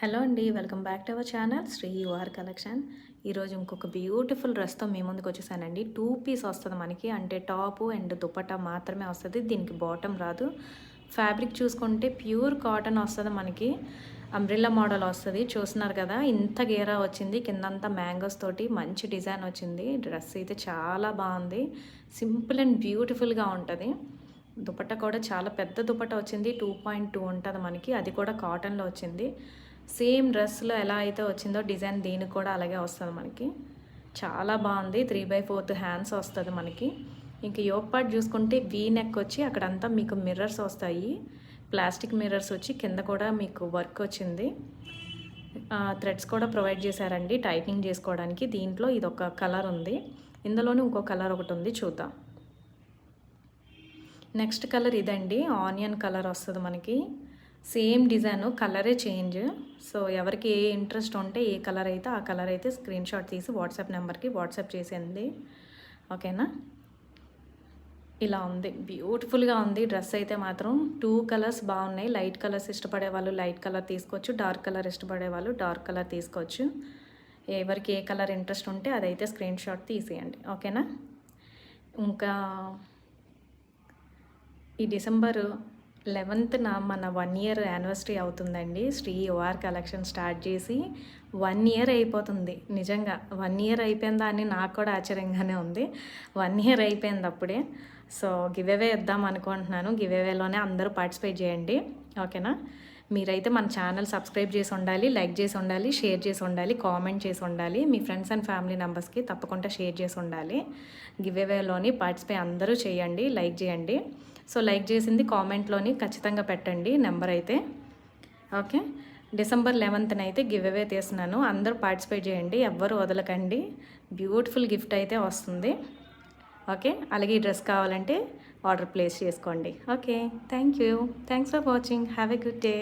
Hello అండి, welcome back to our channel Sri UR collection. ఈరోజు ఇంకొక బ్యూటిఫుల్ డ్రెస్తో మీ ముందుకు వచ్చేసానండి. 2 పీస్ వస్తుంది మనకి, అంటే టాపు అండ్ దుపట్టా మాత్రమే వస్తుంది. దీనికి బాటమ్ రాదు. ఫ్యాబ్రిక్ చూసుకుంటే ప్యూర్ కాటన్ వస్తుంది మనకి. అంబ్రిల్లా మోడల్ వస్తుంది. చూస్తున్నారు కదా, ఇంత గేరా వచ్చింది. కిందంతా మ్యాంగోస్ తోటి మంచి డిజైన్ వచ్చింది. డ్రెస్ అయితే చాలా బాగుంది. సింపుల్ అండ్ బ్యూటిఫుల్గా ఉంటుంది. దుపట్టా కూడా చాలా పెద్ద దుపట్టా వచ్చింది. 2.2 ఉంటుంది మనకి. అది కూడా కాటన్లో వచ్చింది. సేమ్ డ్రెస్లో ఎలా అయితే వచ్చిందో డిజైన్ దీనికి కూడా అలాగే వస్తుంది మనకి. చాలా బాగుంది. 3/4 హ్యాండ్స్ వస్తుంది మనకి. ఇంక యోక్ పార్ట్ చూసుకుంటే వీ నెక్ వచ్చి అక్కడంతా మీకు మిర్రర్స్ వస్తాయి. ప్లాస్టిక్ మిర్రర్స్ వచ్చి కింద కూడా మీకు వర్క్ వచ్చింది. థ్రెడ్స్ కూడా ప్రొవైడ్ చేశారండి టైటింగ్ చేసుకోవడానికి. దీంట్లో ఇది ఒక కలర్ ఉంది, ఇందులోనే ఇంకో కలర్ ఒకటి ఉంది, చూద్దాం. నెక్స్ట్ కలర్ ఇదండి, ఆనియన్ కలర్ వస్తుంది మనకి. సేమ్ డిజైన్, కలరే చేంజ్. సో ఎవరికి ఏ ఇంట్రెస్ట్ ఉంటే ఏ కలర్ అయితే ఆ కలర్ అయితే స్క్రీన్ షాట్ తీసి వాట్సాప్ నెంబర్కి వాట్సాప్ చేసేయండి, ఓకేనా. ఇలా ఉంది, బ్యూటిఫుల్గా ఉంది డ్రెస్ అయితే మాత్రం. 2 కలర్స్ బాగున్నాయి. లైట్ కలర్స్ ఇష్టపడే వాళ్ళు లైట్ కలర్ తీసుకోవచ్చు, డార్క్ కలర్ ఇష్టపడే వాళ్ళు డార్క్ కలర్ తీసుకోవచ్చు. ఎవరికి ఏ కలర్ ఇంట్రెస్ట్ ఉంటే అదైతే స్క్రీన్ షాట్ తీసేయండి, ఓకేనా. ఇంకా ఈ డిసెంబర్ 11న మన 1 ఇయర్ యానివర్సరీ అవుతుందండి. శ్రీ యూఆర్ కలెక్షన్ స్టార్ట్ చేసి 1 ఇయర్ అయిపోతుంది. నిజంగా 1 ఇయర్ అయిపోయిందా అని నాకు కూడా ఆశ్చర్యంగానే ఉంది. 1 ఇయర్ అయిపోయింది అప్పుడే. సో గివ్ అవే ఇద్దాం అనుకుంటున్నాను. గివ్ అవేలోనే అందరూ పార్టిసిపేట్ చేయండి, ఓకేనా. మీరైతే మన ఛానల్ సబ్స్క్రైబ్ చేసి ఉండాలి, లైక్ చేసి ఉండాలి, షేర్ చేసి ఉండాలి, కామెంట్ చేసి ఉండాలి. మీ ఫ్రెండ్స్ అండ్ ఫ్యామిలీ మెంబర్స్కి తప్పకుండా షేర్ చేసి ఉండాలి. గివ్ అవేలోని పార్టిసిపేట్ అందరూ చేయండి, లైక్ చేయండి. సో లైక్ చేసింది కామెంట్లోని ఖచ్చితంగా పెట్టండి నెంబర్ అయితే, ఓకే. డిసెంబర్ 11న అయితే గివ్ అవే తీస్తున్నాను. అందరూ పార్టిసిపేట్ చేయండి, ఎవ్వరు వదలకండి. బ్యూటిఫుల్ గిఫ్ట్ అయితే వస్తుంది, ఓకే. అలాగే ఈ డ్రెస్ కావాలంటే ఆర్డర్ ప్లేస్ చేసుకోండి, okay. Thank you. Thanks for watching. Have a good day.